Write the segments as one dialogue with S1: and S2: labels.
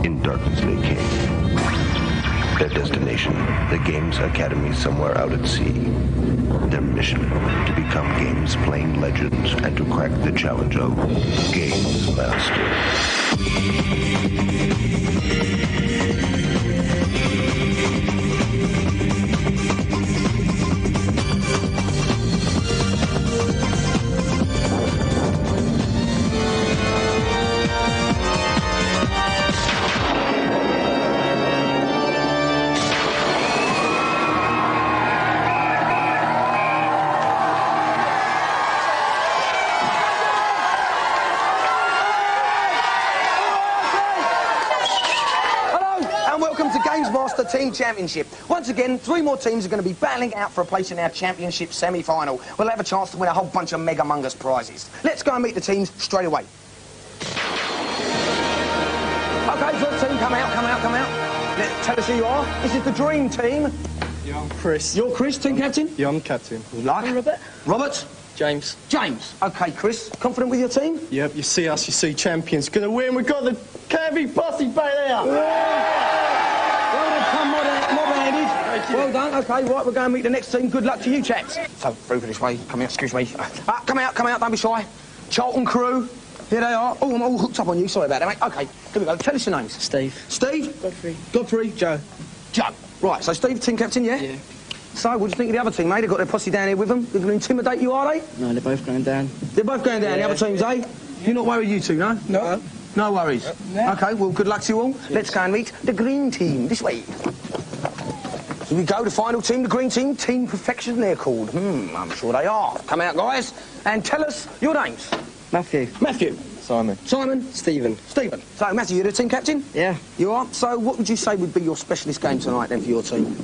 S1: in darkness lay King. Their destination, the Games Academy somewhere out at sea. Their mission, to become games playing legends and to crack the challenge of GamesMaster.
S2: GamesMaster Team Championship. Once again, 3 more teams are going to be battling out for a place in our championship semi-final. We'll have a chance to win a whole bunch of mega-mungus prizes. Let's go and meet the teams straight away. Okay, first team, come out. Tell us who you are. This is the Dream Team.
S3: Yeah, I'm Chris.
S2: You're Chris, team captain?
S3: Yeah, I'm captain.
S2: Good luck.
S4: Robert.
S2: Robert?
S4: James.
S2: James. Okay, Chris, confident with your team?
S3: Yep, you see us, you see champions. Gonna win, we've got the curvy posse back there.
S2: Yeah. Well done. Okay, right, we're going to meet the next team. Good luck to you, chaps. So, through for this way. Come here, excuse me. Come out, don't be shy. Charlton crew. Here they are. Oh, I'm all hooked up on you. Sorry about that, mate. Okay, here we go. Tell us your names.
S4: Steve.
S2: Steve?
S4: Godfrey.
S2: Godfrey.
S4: Joe.
S2: Joe. Right, so Steve, team captain, yeah?
S4: Yeah.
S2: So, what do you think of the other team, mate? They've got their posse down here with them. They're going to intimidate you, are they?
S4: No, they're both going down.
S2: They're both going down, the other teams, eh? You're not worried, you two, no?
S4: No.
S2: No worries.
S4: No.
S2: Okay, well, good luck to you all. Yes. Let's go and meet the Green Team. This way. Here we go, the final team, the Green Team. Team Perfection, they're called. I'm sure they are. Come out, guys, and tell us your names.
S4: Matthew.
S2: Matthew.
S3: Simon.
S4: Stephen.
S2: Stephen. So, Matthew, you're the team captain?
S4: Yeah.
S2: You are? So, what would you say would be your specialist game tonight, then, for your team?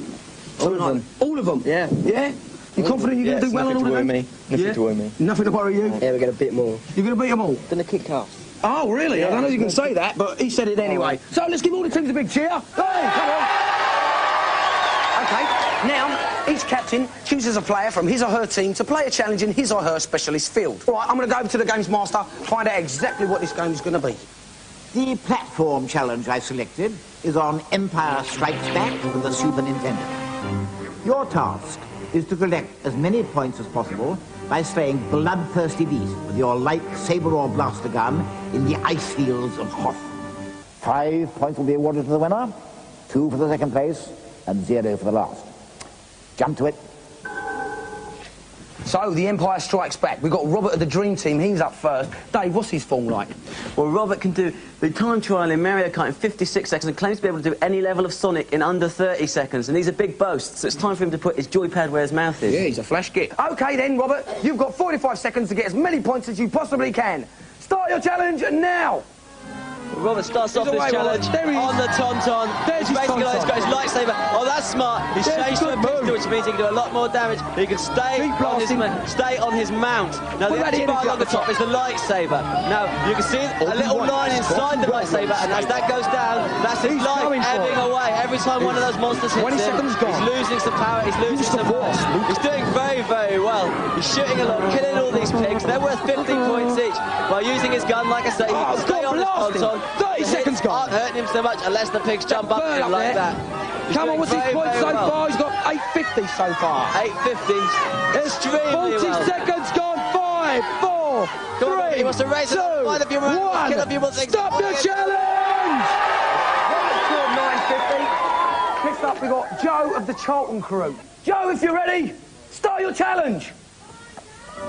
S4: All of them.
S2: All of them?
S4: Yeah.
S2: Yeah? You confident you're going to do well on all of them?
S3: Nothing to worry me.
S2: Nothing to worry you?
S4: Yeah, we're going to beat them all.
S2: You're going to beat them all?
S4: Then the kick cast.
S2: Oh, really? Yeah. I don't know if you can say that, but he said it anyway. So, let's give all the teams a big cheer. Hey, come on. Okay, now, each captain chooses a player from his or her team to play a challenge in his or her specialist field. All right, I'm going to go over to the Games Master, find out exactly what this game is going to be.
S5: The platform challenge I selected is on Empire Strikes Back for the Super Nintendo. Your task is to collect as many points as possible by slaying bloodthirsty beasts with your light saber or blaster gun in the ice fields of Hoth. 5 points will be awarded to the winner, 2 for the second place, and 0 for the last. Jump to it.
S2: So, the Empire Strikes Back. We've got Robert of the Dream Team. He's up first. Dave, what's his form like?
S6: Well, Robert can do the time trial in Mario Kart in 56 seconds and claims to be able to do any level of Sonic in under 30 seconds. And these are big boasts, so it's time for him to put his joypad where his mouth is.
S2: Yeah, he's a flash git. OK, then, Robert, you've got 45 seconds to get as many points as you possibly can. Start your challenge now.
S6: Robert starts off this challenge on the Tauntaun. He's basically got his lightsaber. Oh, that's smart. He's changed to a pistol, which means he can do a lot more damage. He can stay on his mount. Now, the energy bar along the top is the lightsaber. Now, you can see a little line inside the lightsaber, and as that goes down, that's his light ebbing away. Every time one of those monsters hits him, he's losing some power, he's losing some force. He's doing very, very well. He's shooting a lot, killing all these pigs. They're worth 15 points each. By using his gun, like I say, he can stay on this Tauntaun.
S2: 30 seconds gone.
S6: Aren't hurting him so much unless the pigs jump up at him like that.
S2: Come on, what's his point so far? He's got 850 so far.
S6: 850. Extremely
S2: 40 seconds gone. 5, 4, 3,
S6: he wants to raise
S2: 2, 1. Stop the challenge! 950. Next up, we've got Joe of the Charlton crew. Joe, if you're ready, start your challenge.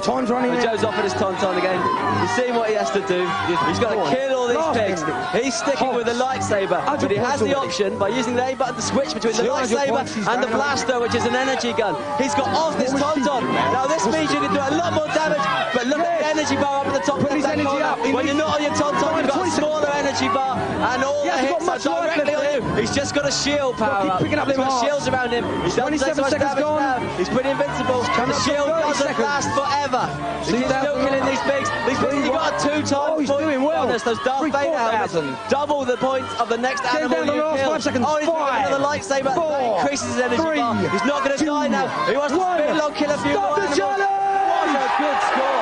S2: Time's running out.
S6: Joe's off at his Tauntaun again. He's seeing what he has to do. He's got to kill all these pigs. He's sticking with the lightsaber, but he has the option by using the A button to switch between the lightsaber and the blaster, which is an energy gun. He's got off this Tauntaun. Now this means you can do a lot more damage, but look at the energy bar up at the top. Put his energy up. When you're not on your Tauntaun, you've got a smaller energy bar, and all the hits are directly on him. He's just got a shield power up. He's got shields around him. He's done so much damage now. He's pretty invincible. The shield doesn't last forever. He's still killing these pigs. These pigs, he got a 2-time point bonus. Those Darth Vader helmets double the points of the next animal you kill. He's got another lightsaber. That increases his energy bar. He's not going to die now. He wants to spin along, kill a few more animals. What a good score.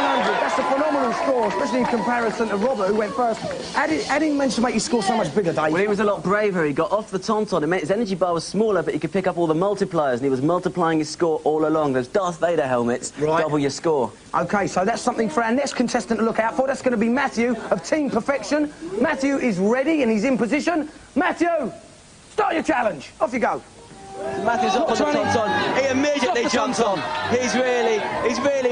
S2: 3,100. That's a phenomenal score, especially in comparison to Robert, who went first. How did he manage to make his score so much bigger, Dave?
S6: Well, he was a lot braver. He got off the tauntaun. It meant his energy bar was smaller, but he could pick up all the multipliers, and he was multiplying his score all along. Those Darth Vader helmets double your score.
S2: OK, so that's something for our next contestant to look out for. That's going to be Matthew of Team Perfection. Matthew is ready and he's in position. Matthew, start your challenge. Off you go.
S6: Matthew's up on the tauntaun. He immediately jumps on. He's really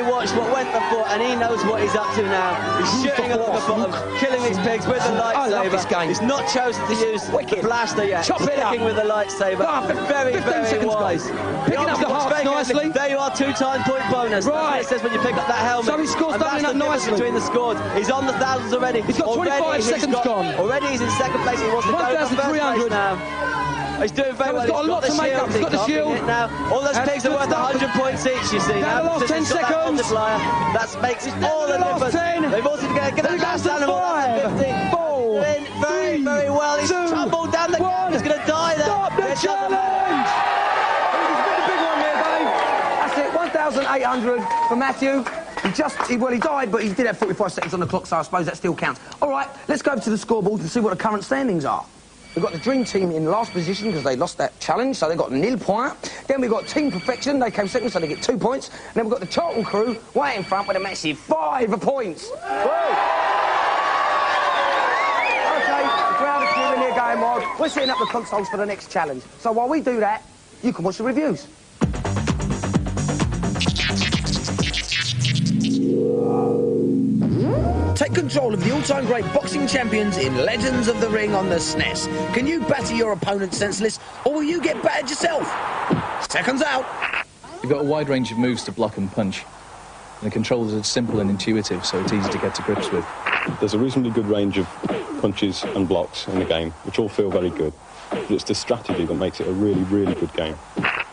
S6: watched what went before, and he knows what he's up to now. He's shooting along the bottom, killing these pigs with the lightsaber. He's not chosen to use the blaster yet.
S2: Chop it up.
S6: Sticking with the lightsaber. Very wise.
S2: Picking up the hearts nicely.
S6: There you are, 2-time point bonus.
S2: Right.
S6: That's what it says when you pick up that helmet.
S2: So his score's doubling up nicely.
S6: Between the scores. He's on the thousands already.
S2: He's got 25 seconds gone.
S6: Already he's in second place. He wants to go for first place now. He's doing very well.
S2: He's got a lot to make up. He's got the shield.
S6: Now, all those pigs are worth 100 points each, you see.
S2: Now, the last 10 seconds.
S6: That makes all the difference.
S2: 10.
S6: They've also got to get that last animal.
S2: 5, 4,
S6: very well. He's tumbled down the... He's going to die there.
S2: Stop the challenge! He's the big one here, Dave. That's it, 1,800 for Matthew. He died, but he did have 45 seconds on the clock, so I suppose that still counts. All right, let's go to the scoreboard and see what the current standings are. We've got the Dream Team in last position because they lost that challenge, so they got 0 point. Then we've got Team Perfection, they came second, so they get 2 points. And then we've got the Charlton crew way in front with a massive 5 points. OK, the crowd is cheering here going wild. We're setting up the consoles for the next challenge. So while we do that, you can watch the reviews.
S7: Take control of the all-time great boxing champions in Legends of the Ring on the SNES. Can you batter your opponent senseless, or will you get battered yourself? Seconds out.
S8: You've got a wide range of moves to block and punch. And the controls are simple and intuitive, so it's easy to get to grips with.
S9: There's a reasonably good range of punches and blocks in the game, which all feel very good. But it's the strategy that makes it a really, really good game.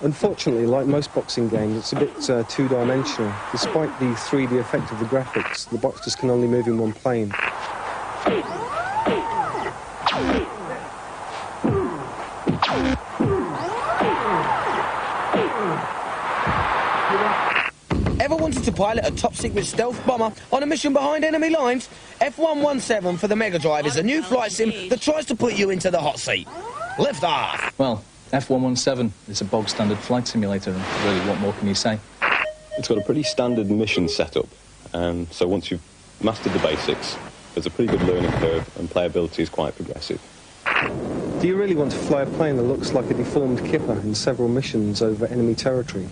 S10: Unfortunately, like most boxing games, it's a bit two-dimensional. Despite the 3D effect of the graphics, the boxers can only move in one plane.
S7: Ever wanted to pilot a top-secret stealth bomber on a mission behind enemy lines? F117 for the Mega Drive is a new flight sim that tries to put you into the hot seat. Lift off!
S8: Well, F117 is a bog-standard flight simulator, and really, what more can you say?
S9: It's got a pretty standard mission setup, and so once you've mastered the basics, there's a pretty good learning curve, and playability is quite progressive.
S10: Do you really want to fly a plane that looks like a deformed kipper in several missions over enemy territory?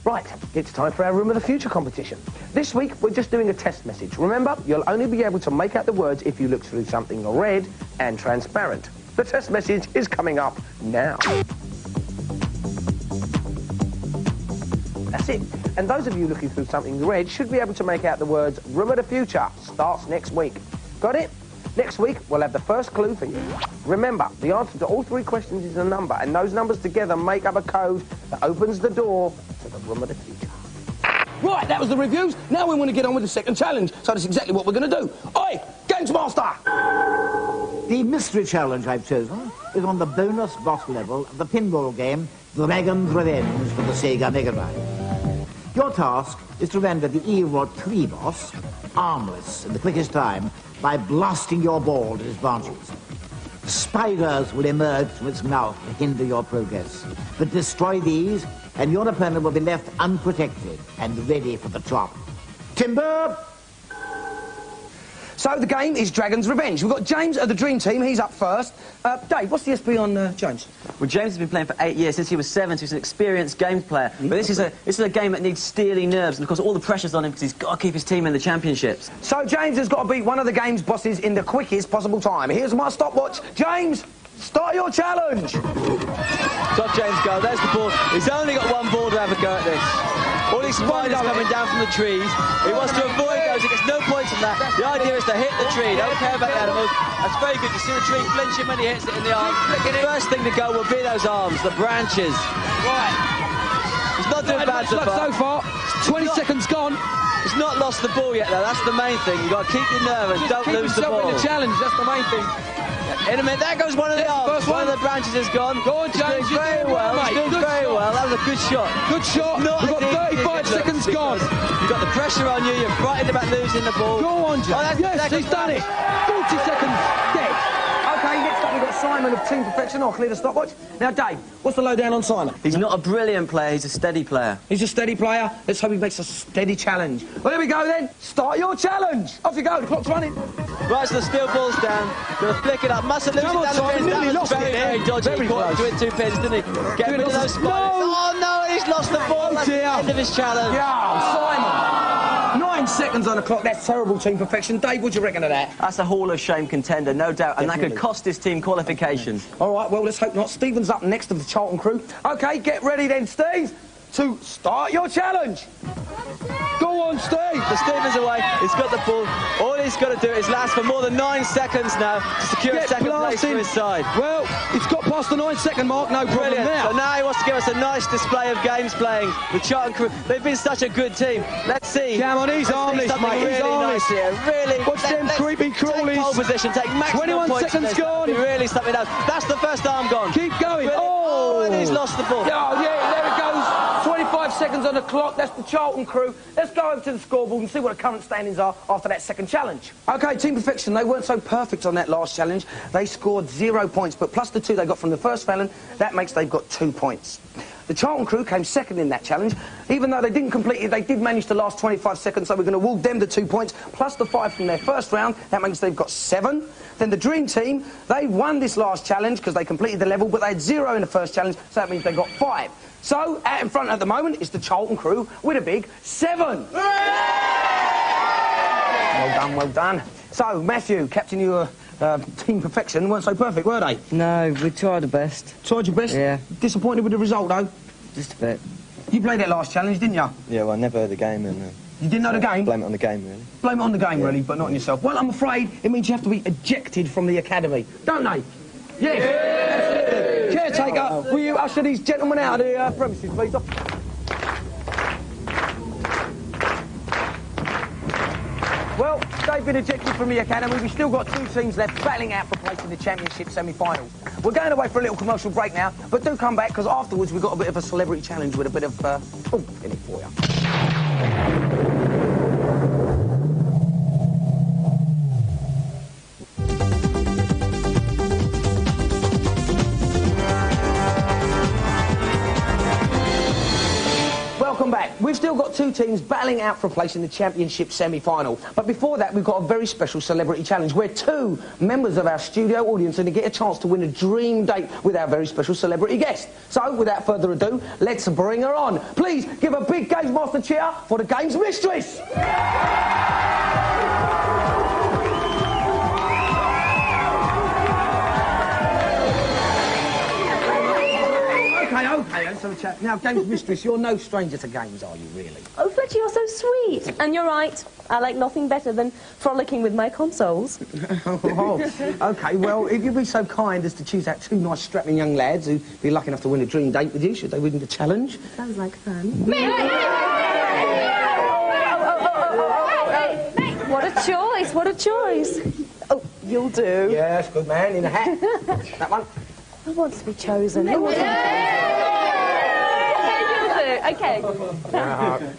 S2: Right, it's time for our Room of the Future competition. This week, we're just doing a test message. Remember, you'll only be able to make out the words if you look through something red and transparent. The test message is coming up now. That's it. And those of you looking through something red should be able to make out the words Room of the Future. Starts next week. Got it? Next week, we'll have the first clue for you. Remember, the answer to all 3 questions is a number, and those numbers together make up a code that opens the door to the Room of the Future. Right, that was the reviews. Now we want to get on with the second challenge. So that's exactly what we're going to do. Oi, GamesMaster!
S5: The mystery challenge I've chosen is on the bonus boss level of the pinball game Dragon's Revenge for the Sega Mega Drive. Your task is to render the S03E17 boss armless in the quickest time by blasting your ball to his branches. Spiders will emerge from its mouth to hinder your progress. But destroy these, and your opponent will be left unprotected and ready for the chop. Timber!
S2: So the game is Dragon's Revenge. We've got James of the Dream Team. He's up first. Dave, what's the SP on James?
S6: Well, James has been playing for 8 years. Since he was 7, so he's an experienced games player. But this is a game that needs steely nerves, and of course all the pressure's on him because he's got to keep his team in the championships.
S2: So James has got to beat one of the game's bosses in the quickest possible time. Here's my stopwatch. James, start your challenge.
S6: Top James go. There's the ball. He's only got one ball to have a go at this. All these spiders coming down from the trees. He wants to avoid those. He gets no points from that. The idea is to hit the tree. Don't care about the animals. That's very good. You see the tree flinching when he hits it in the arms. The first thing to go will be those arms, the branches.
S2: Right.
S6: He's not doing bad so far.
S7: 20 seconds gone.
S6: He's not lost the ball yet, though. That's the main thing. You've got to keep your nerve and don't lose the ball.
S7: In the challenge, that's the main thing.
S6: In a minute, there goes one of the arms. One of the branches has gone.
S7: Go on, James.
S6: He's doing very well. He's doing very well. That was a good shot.
S7: Good shot. We've got 35 seconds gone.
S6: You've got the pressure on you. You're frightened about losing the ball.
S7: Go on, James. Yes, he's done it. 40 seconds dead. Okay, next up we've got Simon of Team Perfection. I'll clear the stopwatch. Now, Dave, what's the lowdown on Simon?
S6: He's not a brilliant player. He's a steady player.
S7: He's a steady player. Let's hope he makes a steady challenge. Well, here we go then. Start your challenge. Off you go. The clock's running.
S6: Right, so the steel ball's down. Gonna flick it up. Mustn't lose it down the pins. That was very dodgy. He caught between 2 pins, didn't he? Get rid of those spikes. Oh, no, he's lost the ball. That's the end of his challenge.
S7: Yeah, Simon. 9 seconds on the clock. That's terrible, Team Perfection. Dave, what do you reckon of that?
S6: That's a Hall of Shame contender, no doubt. And that could cost his team qualifications.
S7: All right, well, let's hope not. Stephen's up next of the Charlton crew. OK, get ready then, Steve, to start your challenge. Go on, Steve.
S6: So Stephen's away. He's got the ball. All he's got to do is last for more than 9 seconds now to secure a second place for his side.
S7: Well, it's got past the 9-second mark, no problem now.
S6: So now he wants to give us a nice display of games playing with Charlton crew. They've been such a good team. Let's see.
S7: Come on, he's harmless, mate. He's harmless.
S6: Really.
S7: Watch them creepy crawlies.
S6: Take pole position. Take maximum
S7: 21
S6: points.
S7: seconds gone.
S6: Really something else. That's the first arm gone.
S7: Keep going.
S6: Really. Oh, and he's lost the ball.
S7: Oh, yeah, there it goes. 25 seconds on the clock. That's the Charlton crew. Let's go over to the scoreboard and see what the current standings are after that second challenge. OK, Team Perfection, they weren't so perfect on that last challenge. They scored 0 points, but plus the 2 they got from the first Fallon, that makes they've got 2 points. The Charlton crew came second in that challenge. Even though they didn't complete it, they did manage to last 25 seconds, so we're going to award them the 2 points, plus the 5 from their first round. That means they've got 7. Then the Dream Team, they won this last challenge because they completed the level, but they had 0 in the first challenge, so that means they got 5. So, out in front at the moment is the Charlton crew with a big 7. Well done, well done. So, Matthew, captain, you were Team Perfection, weren't so perfect, were they?
S4: No, we tried our best.
S7: Tried your best?
S4: Yeah.
S7: Disappointed with the result, though?
S4: Just a bit.
S7: You played that last challenge, didn't you?
S11: Yeah, well, I never heard the game and...
S7: You didn't know the game?
S11: Blame it on the game, really.
S7: Blame it on the game, really, but not on yourself. Well, I'm afraid it means you have to be ejected from the academy, don't they? Yes. Caretaker, will you usher these gentlemen out of the premises, please? Well, they've been ejected from the academy. We've still got 2 teams left battling out for place in the championship semi-finals. We're going away for a little commercial break now, but do come back, because afterwards we've got a bit of a celebrity challenge with a bit of oomph in it for you. Welcome back. We've still got 2 teams battling out for a place in the championship semi-final. But before that, we've got a very special celebrity challenge where 2 members of our studio audience are going to get a chance to win a dream date with our very special celebrity guest. So, without further ado, let's bring her on. Please give a big GamesMaster cheer for the Games Mistress. Okay, let's have a chat. Now, Games Mistress, you're no stranger to games, are you, really?
S12: Oh, Fletcher, you're so sweet. And you're right. I like nothing better than frolicking with my consoles.
S7: OK, well, if you'd be so kind as to choose out 2 nice strapping young lads who'd be lucky enough to win a dream date with you, should they win the challenge?
S12: Sounds like fun. What a choice, what a choice. Oh, you'll do.
S7: Yes, good man, in a hat. That one.
S12: I want to be chosen. Okay.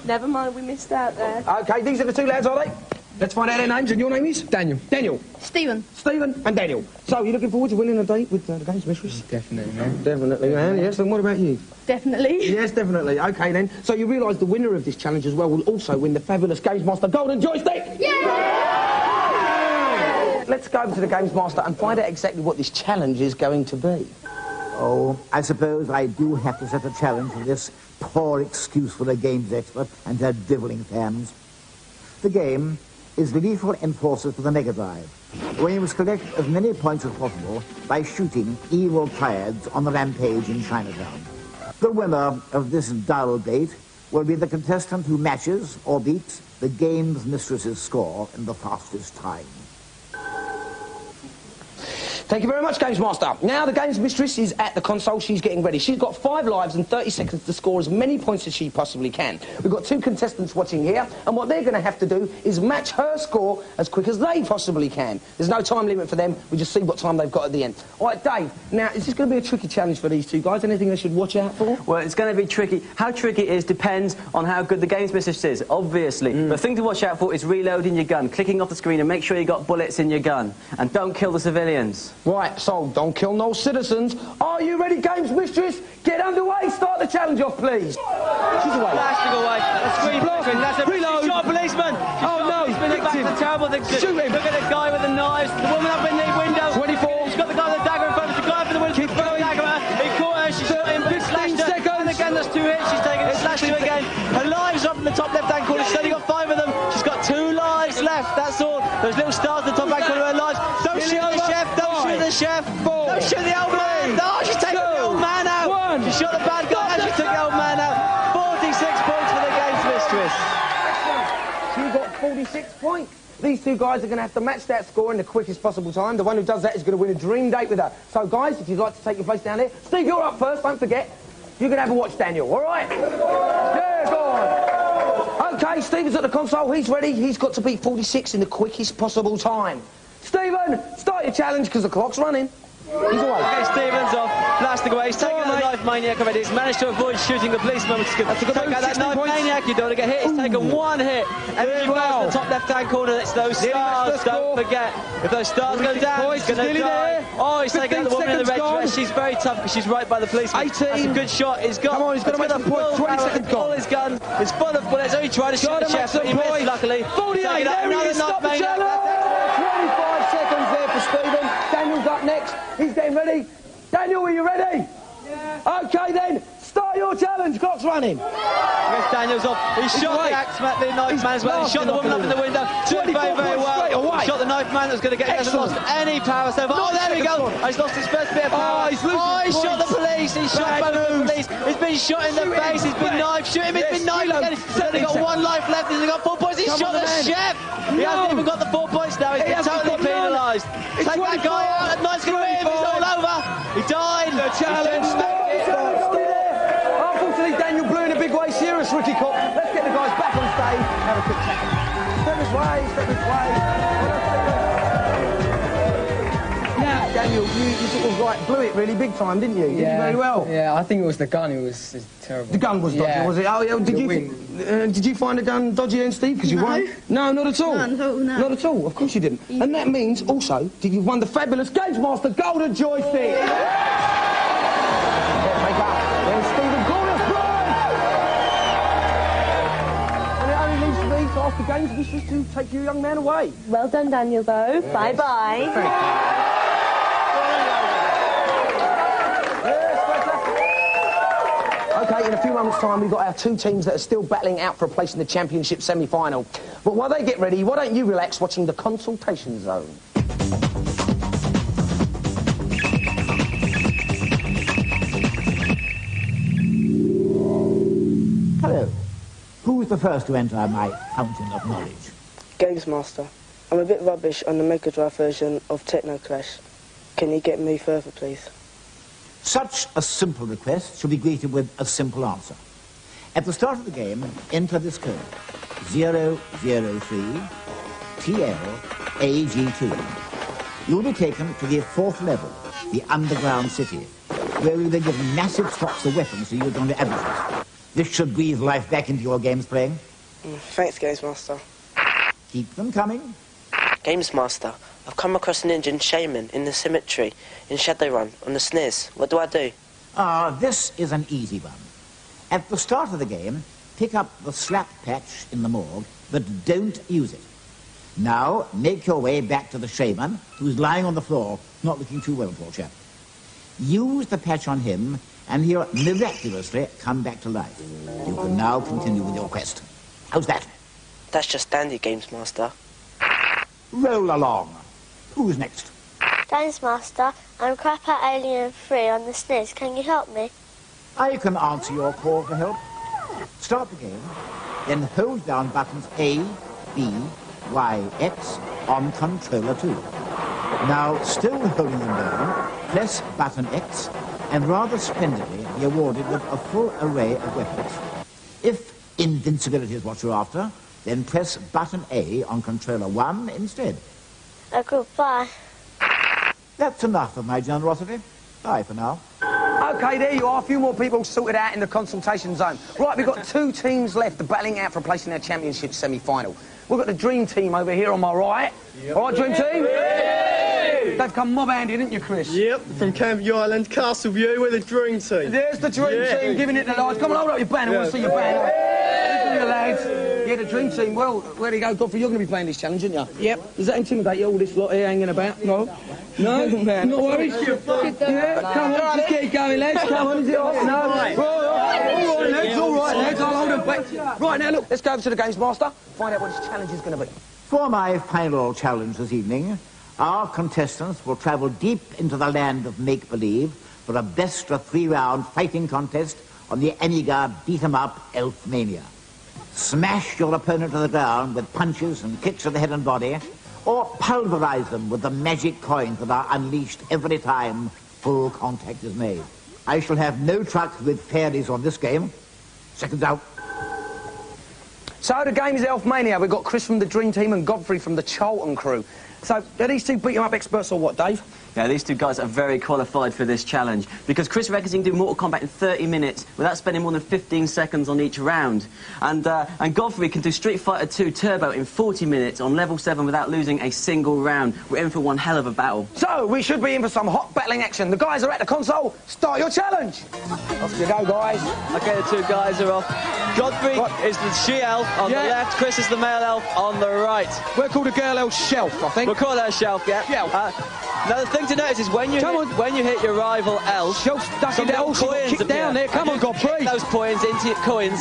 S12: Never mind, we missed out there.
S7: OK, these are the 2 lads, are they? Let's find out their names, and your name is? Daniel. Daniel.
S13: Stephen.
S7: Stephen and Daniel. So, you looking forward to winning a date with the Games Mistress?
S11: Definitely, man.
S7: Definitely, man, yes. And what about you?
S13: Definitely.
S7: Yes, definitely. OK, then. So, you realise the winner of this challenge as well will also win the fabulous GamesMaster Golden Joystick? Yeah! Let's go over to the GamesMaster and find out exactly what this challenge is going to be.
S5: Oh, I suppose I do have to set a challenge for this poor excuse for a games expert and her drivelling fans. The game is Lethal Enforcers for the Mega Drive, where you must collect as many points as possible by shooting evil triads on the rampage in Chinatown. The winner of this dull date will be the contestant who matches or beats the Games Mistress's score in the fastest time.
S7: Thank you very much, GamesMaster. Now the Games Mistress is at the console. She's getting ready. She's got 5 lives and 30 seconds to score as many points as she possibly can. We've got 2 contestants watching here, and what they're going to have to do is match her score as quick as they possibly can. There's no time limit for them. We just see what time they've got at the end. All right, Dave, now, is this going to be a tricky challenge for these 2 guys? Anything they should watch out for?
S6: Well, it's going to be tricky. How tricky it is depends on how good the Games Mistress is, obviously. The thing to watch out for is reloading your gun, clicking off the screen and make sure you got bullets in your gun. And don't kill the civilians.
S7: Right, so don't kill no citizens. Are you ready, Games Mistress? Get underway. Start the challenge off, please. She's away.
S6: Blasting away. That's screen blocking. That's a
S7: reload.
S6: Shot policeman.
S7: Oh no,
S6: That's a terrible thing to do.
S7: Shoot him.
S6: Look at the guy with the knives. The woman up in the window.
S7: 24.
S6: She's got the guy with the dagger in front of her. The guy for the window. Keep throwing dagger at her. He caught her. She shot him.
S7: 15 seconds.
S6: And again, that's 2 hits. She's taking it. Slashed her again. Her lives are up in the top left-hand corner. She's only got 5 of them. She's got 2 lives left. That's all. Those little stars in the top right corner of her lives. Don't shoot the chef. Don't shoot the chef. Don't shoot the old man. No, she's taking the old man out. She shot the bad guy and she took the old man out. 46 points for the Games Mistress.
S7: She got 46 points. These 2 guys are going to have to match that score in the quickest possible time. The one who does that is going to win a dream date with her. So, guys, if you'd like to take your place down there, Steve, you're up first. Don't forget. You're going to have a watch, Daniel. All right? Yeah, go on. OK, Stephen's at the console. He's ready. He's got to beat 46 in the quickest possible time. Stephen, start your challenge because the clock's running. He's away.
S6: Okay, Stephen's off, blasting away. He's taken out the knife maniac already. He's managed to avoid shooting the policeman, which is good. Take out that knife maniac, you don't want to get hit. He's taken 1 hit. Every well. The top left-hand corner, it's those stars, don't forget. If those stars go down, he's going to die. Oh, he's taking out the woman in the red dress. She's very tough because she's right by the policeman. 18. That's a good shot. He's got,
S7: come on, he's got to make the point. 20 seconds gone.
S6: All his gun is full of bullets. Only trying to shoot the chef, but he missed, luckily.
S7: 48, there he is. Stop the challenge. 25 seconds there for Stephen. Daniel's up next. He's getting ready. Daniel, are you ready? Yeah. OK, then. Start your challenge. Clock's running.
S6: Yes, Daniel's off. He shot the axe man, the knife man as well. He shot the woman up in the window. Doing very, very well. He shot the knife man that was going to get him. He hasn't lost any power so far. Oh, there we go. He's lost his first bit of power. Oh, he shot the police. He shot both the police. He's been shot in the face. He's been knifed. Shoot him. He's been knifed again. He's only got 1 life left. He's only got 4 points. He shot the chef. He hasn't even got the 4 points now. He's been totally penalised. Take that guy out. The knife's going to hit him. It's all over. He died. The challenge. Unfortunately, Daniel blew in a big way. Serious rookie cop. Let's get the guys back on stage. Have a quick chat. Step this way. Step this way. Now, Daniel, you sort of like blew it really big time, didn't you? You did very well.
S13: Yeah, I think it was the gun. It was terrible.
S7: The gun was dodgy, was it? Oh, yeah. Did you find the gun dodgy then, Steve? Because you won. No, not at all.
S14: No.
S7: Not at all. Of course you didn't. And that means also that you won the fabulous GamesMaster Golden Joystick. Ask the Games Mistress to take your young man away.
S12: Well done, Daniel, though.
S7: Yes.
S12: Bye-bye.
S7: OK, in a few moments' time, we've got our 2 teams that are still battling out for a place in the championship semi-final. But while they get ready, why don't you relax watching the Consultation Zone?
S5: Hello. Who is the first to enter my fountain of knowledge?
S15: GamesMaster. I'm a bit rubbish on the Mega Drive version of Techno Clash. Can you get me further, please?
S5: Such a simple request should be greeted with a simple answer. At the start of the game, enter this code, 003 TLAG2. You'll be taken to the 4th level, the underground city, where you'll be given massive stocks of weapons to use on your adversaries. This should breathe life back into your games playing.
S15: Thanks, GamesMaster.
S5: Keep them coming.
S16: GamesMaster, I've come across an Indian shaman in the cemetery in Shadowrun on the SNES. What do I do?
S5: This is an easy one. At the start of the game, pick up the slap patch in the morgue, but don't use it. Now, make your way back to the shaman, who's lying on the floor, not looking too well, poor chap. Use the patch on him, and he'll miraculously come back to life. You can now continue with your quest. How's that?
S16: That's just dandy, GamesMaster.
S5: Roll along. Who's next?
S17: GamesMaster, I'm Crapper Alien 3 on the SNES. Can you help me?
S5: I can answer your call for help. Start the game, then hold down buttons A, B, Y, X on controller 2. Now, still holding them down, press button X and rather splendidly be awarded with a full array of weapons. If invincibility is what you're after, then press button A on controller 1 instead.
S17: Goodbye.
S5: That's enough of my generosity. Bye for now.
S7: OK, there you are. A few more people sorted out in the consultation zone. Right, we've got 2 teams left battling out for a place in our championship semi-final. We've got the Dream Team over here on my right. Yep. All right, Dream Team? Yay! They've come mob-handed, didn't you, Chris?
S3: Yep, from Canby Island, Castleview, we're the Dream Team.
S7: There's the Dream Team, giving it the lights. Come on, hold up your banner. I want to see your banner. Listen, you lads. Yeah, the Dream Team. Well, where do you go, Godfrey? You're going to be playing this challenge, aren't you? Yep. Does that intimidate you, all this lot here hanging about? No? No? Not worried? Yeah, come on, just get it going, lads. Come on, is it off? No? All right, lads, I'll hold them back. Right, now, look, let's go over to the GamesMaster, find out what this challenge is going to be.
S5: For my final challenge this evening, our contestants will travel deep into the land of make-believe for a best-of-3-round fighting contest on the Amiga beat-em-up Elfmania. Smash your opponent to the ground with punches and kicks to the head and body, or pulverize them with the magic coins that are unleashed every time full contact is made. I shall have no truck with fairies on this game. Seconds out.
S7: So the game is Elfmania. We've got Chris from the Dream Team and Godfrey from the Charlton crew. So are these 2 beat-em-up experts or what, Dave?
S6: Yeah, these 2 guys are very qualified for this challenge because Chris reckons he can do Mortal Kombat in 30 minutes without spending more than 15 seconds on each round. And Godfrey can do Street Fighter 2 Turbo in 40 minutes on level 7 without losing a single round. We're in for one hell of a battle.
S7: So we should be in for some hot battling action. The guys are at the console. Start your challenge. Off you go, guys.
S6: OK, the 2 guys are off. Godfrey is the she-elf on the left. Chris is the male elf on the right.
S7: We'll call the girl elf Shelf, I think.
S6: We'll call her Shelf, yeah. Now, the thing to notice is when you hit your rival elf,
S7: Shelf's ducking down, kick down there. Come on, Godfrey.
S6: Those coins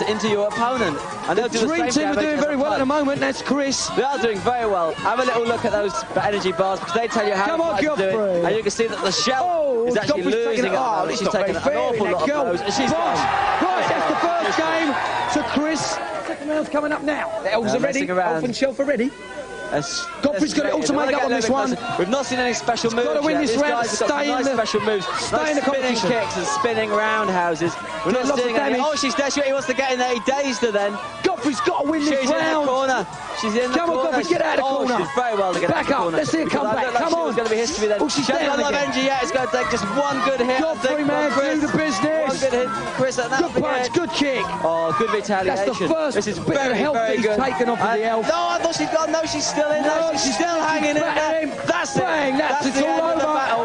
S6: into your opponent. And they'll do the
S7: Dream Team are doing very well at the moment. That's Chris.
S6: They are doing very well. Have a little look at those energy bars because they tell you how to do it. And you can see that the Shelf is actually losing it. She's taking an awful lot of blows. And she's gone.
S7: Right, that's the first game to Chris. Second round's coming up now. The elves are ready. Elf and Shelf are ready. Godfrey's got it all to make up on this one.
S6: We've not seen any special moves.
S7: Got to win this round.
S6: Stay in the special moves.
S7: Stay in the
S6: spinning kicks and spinning roundhouses. We're not seeing any. Oh, she's there. He wants to get in there. He dazed her then.
S7: Godfrey's got to win this round.
S6: She's in the corner. She's in the corner.
S7: Come on, Godfrey, get out of the corner.
S6: She's very well to get out of the corner.
S7: Let's see her come back. Come on.
S6: It's going to be history then.
S7: Oh, she's down
S6: again. Energy yet. It's going to take just one good hit.
S7: Godfrey, man, do the business.
S6: One good hit. Chris,
S7: good punch, good kick.
S6: Oh, good retaliation.
S7: That's the first
S6: this is
S7: bit of help that he's taken off of the elf.
S6: No, I thought she's gone. No, she's still in there. She's still hanging in there. That's it.
S7: Bang, that's it.
S6: All over. The battle.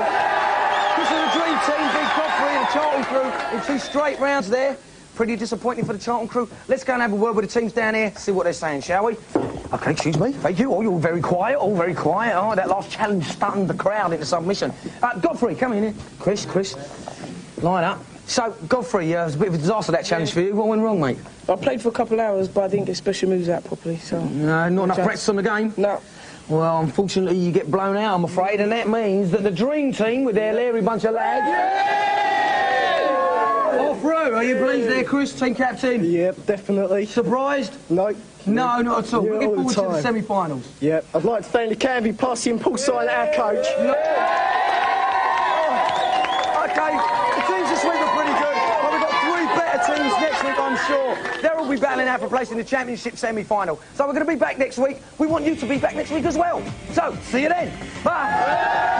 S7: Chris and the Dream Team beat Godfrey and the Charlton crew in 2 straight rounds there. Pretty disappointing for the Charlton crew. Let's go and have a word with the teams down here, see what they're saying, shall we? OK, excuse me. Thank you. Oh, you're very quiet. Oh, very quiet. Oh, that last challenge stunned the crowd into submission. Godfrey, come in here. Chris, line up. So, Godfrey, it was a bit of a disaster, that challenge for you. What went wrong, mate?
S15: I played for a couple of hours, but I didn't get special moves out properly, so...
S7: No, not enough practice on the game?
S15: No.
S7: Well, unfortunately, you get blown out, I'm afraid, and that means that the Dream Team, with their leery bunch of lads... Off row, are you pleased there, Chris, team captain?
S3: Yep, definitely.
S7: Surprised?
S3: No.
S7: No, not at all. We're looking forward to the semi-finals.
S3: Yep, I'd like to thank the Canby posse and Paul Sign, our coach.
S7: OK, the teams this week are pretty good, but we've got 3 better teams next week, I'm sure. They'll all be battling out for a place in the championship semi-final. So we're going to be back next week. We want you to be back next week as well. So, see you then. Bye.